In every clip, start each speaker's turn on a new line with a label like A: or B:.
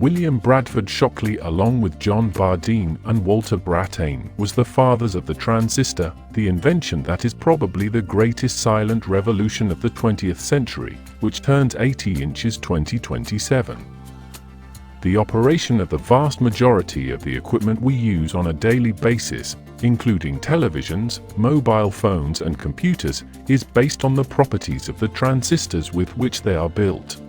A: William Bradford Shockley, along with John Bardeen and Walter Brattain, was the fathers of the transistor, the invention that is probably the greatest silent revolution of the 20th century, which turns 80 inches 2027. The operation of the vast majority of the equipment we use on a daily basis, including televisions, mobile phones and computers, is based on the properties of the transistors with which they are built.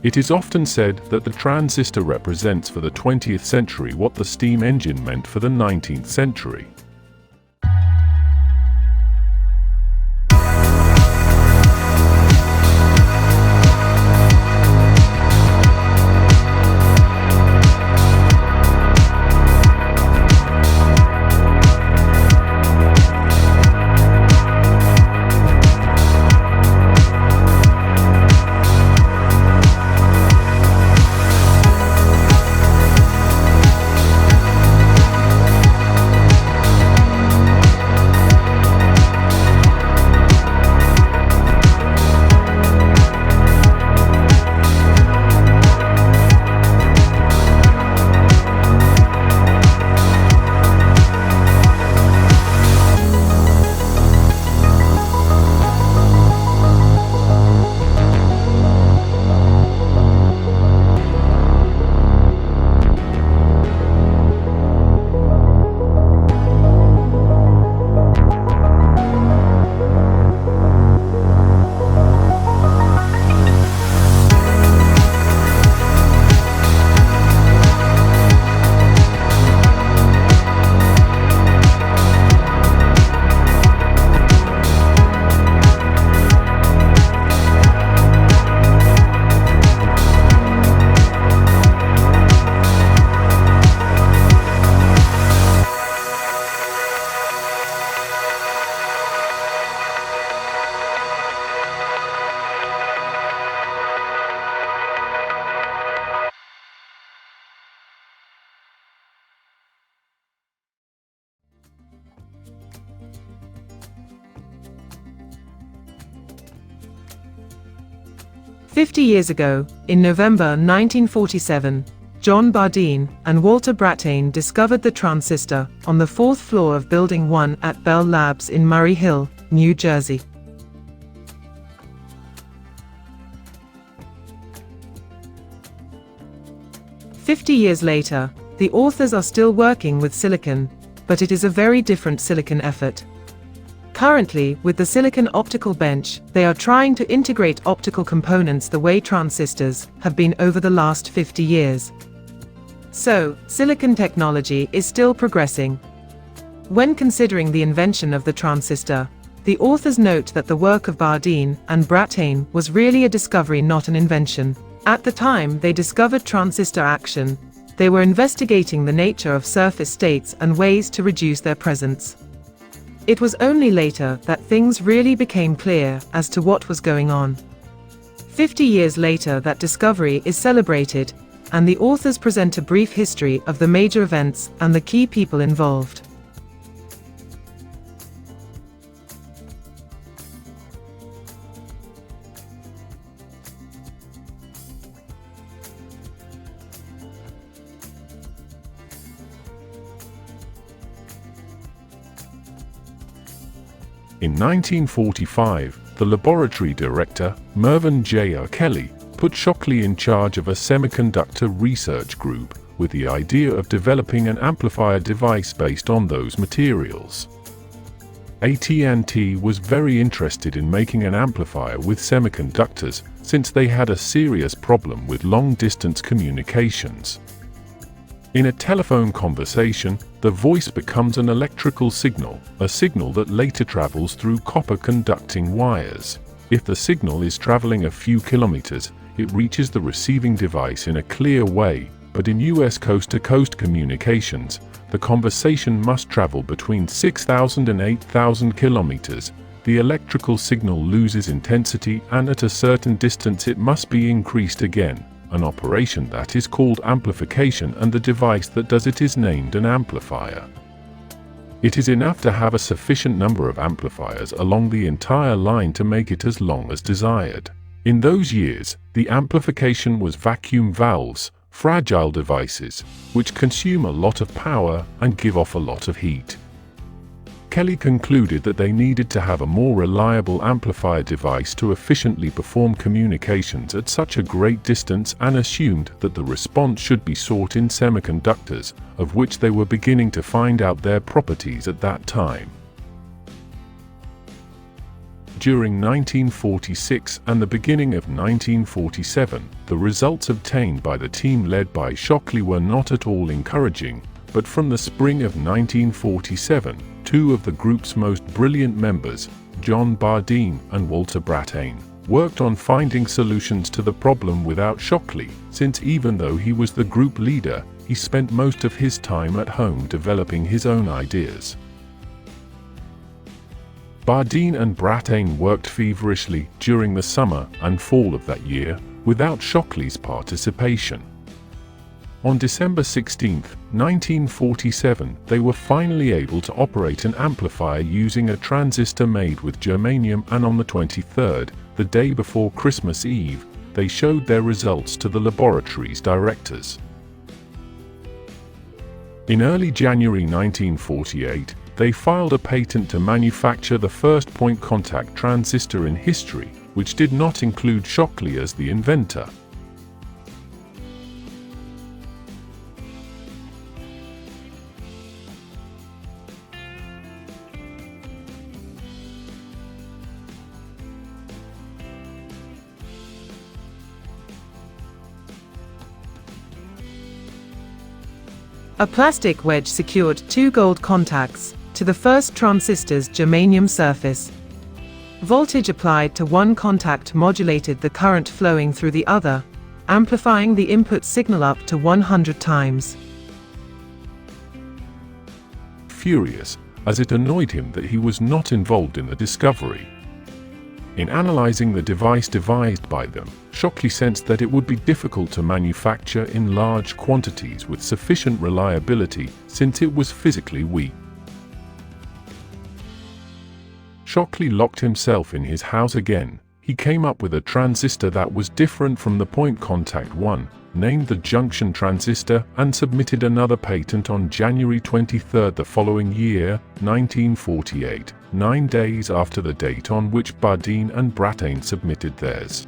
A: It is often said that the transistor represents for the 20th century what the steam engine meant for the 19th century.
B: "50 years ago, in November 1947, John Bardeen and Walter Brattain discovered the transistor on the 4th floor of Building 1 at Bell Labs in Murray Hill, New Jersey. "50 years later, the authors are still working with silicon, but it is a very different silicon effort. Currently, with the silicon optical bench, they are trying to integrate optical components the way transistors have been over the last 50 years. So, silicon technology is still progressing. When considering the invention of the transistor, the authors note that the work of Bardeen and Brattain was really a discovery, not an invention. At the time they discovered transistor action, they were investigating the nature of surface states and ways to reduce their presence. It was only later that things really became clear as to what was going on. 50 years later that discovery is celebrated, and the authors present a brief history of the major events and the key people involved.
A: In 1945, the laboratory director, Mervyn J. R. Kelly, put Shockley in charge of a semiconductor research group with the idea of developing an amplifier device based on those materials. AT&T was very interested in making an amplifier with semiconductors since they had a serious problem with long-distance communications. In a telephone conversation, the voice becomes an electrical signal, a signal that later travels through copper conducting wires. If the signal is traveling a few kilometers, it reaches the receiving device in a clear way, but in US coast-to-coast communications, the conversation must travel between 6,000 and 8,000 kilometers. The electrical signal loses intensity, and at a certain distance it must be increased again, an operation that is called amplification, and the device that does it is named an amplifier. It is enough to have a sufficient number of amplifiers along the entire line to make it as long as desired. In those years, the amplification was vacuum valves, fragile devices, which consume a lot of power and give off a lot of heat. Kelly concluded that they needed to have a more reliable amplifier device to efficiently perform communications at such a great distance, and assumed that the response should be sought in semiconductors, of which they were beginning to find out their properties at that time. During 1946 and the beginning of 1947, the results obtained by the team led by Shockley were not at all encouraging, but from the spring of 1947, two of the group's most brilliant members, John Bardeen and Walter Brattain, worked on finding solutions to the problem without Shockley, since even though he was the group leader, he spent most of his time at home developing his own ideas. Bardeen and Brattain worked feverishly during the summer and fall of that year, without Shockley's participation. On December 16, 1947, they were finally able to operate an amplifier using a transistor made with germanium, and on the 23rd, the day before Christmas Eve, they showed their results to the laboratory's directors. In early January 1948, they filed a patent to manufacture the first point-contact transistor in history, which did not include Shockley as the inventor.
B: A plastic wedge secured two gold contacts to the first transistor's germanium surface. Voltage applied to one contact modulated the current flowing through the other, amplifying the input signal up to 100 times.
A: Furious, as it annoyed him that he was not involved in the discovery. In analyzing the device devised by them, Shockley sensed that it would be difficult to manufacture in large quantities with sufficient reliability, since it was physically weak. Shockley locked himself in his house again. He came up with a transistor that was different from the point contact one, named the junction transistor, and submitted another patent on January 23 the following year, 1948, 9 days after the date on which Bardeen and Brattain submitted theirs.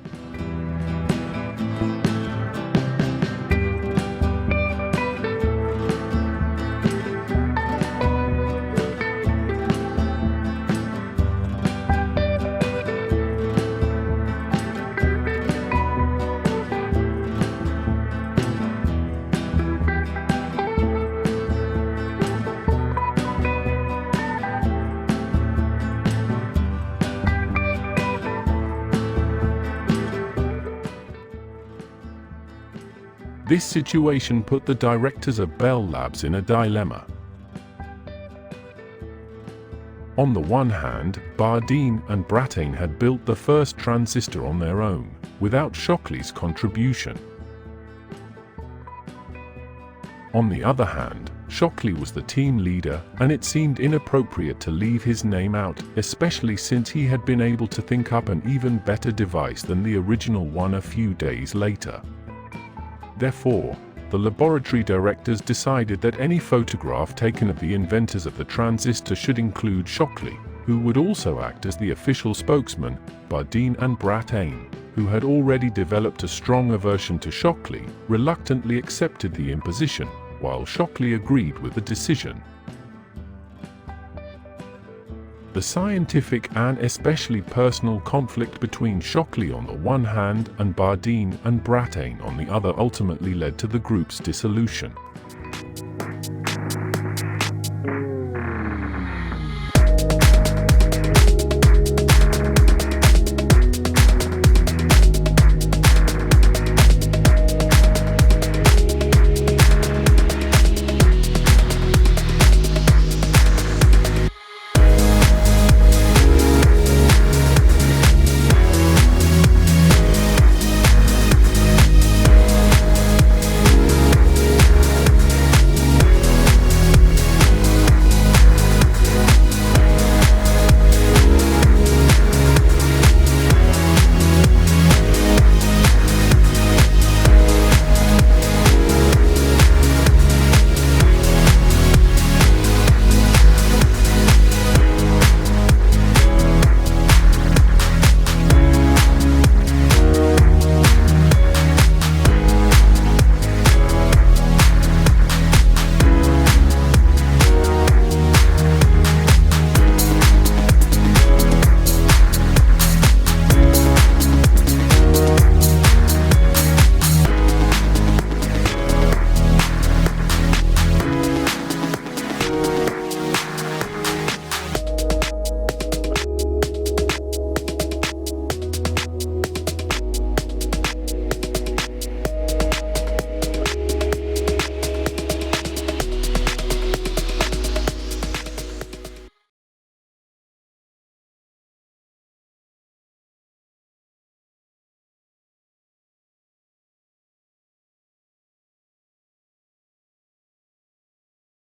A: This situation put the directors of Bell Labs in a dilemma. On the one hand, Bardeen and Brattain had built the first transistor on their own, without Shockley's contribution. On the other hand, Shockley was the team leader, and it seemed inappropriate to leave his name out, especially since he had been able to think up an even better device than the original one a few days later. Therefore, the laboratory directors decided that any photograph taken of the inventors of the transistor should include Shockley, who would also act as the official spokesman. Bardeen and Brattain, who had already developed a strong aversion to Shockley, reluctantly accepted the imposition, while Shockley agreed with the decision. The scientific and especially personal conflict between Shockley on the one hand and Bardeen and Brattain on the other ultimately led to the group's dissolution.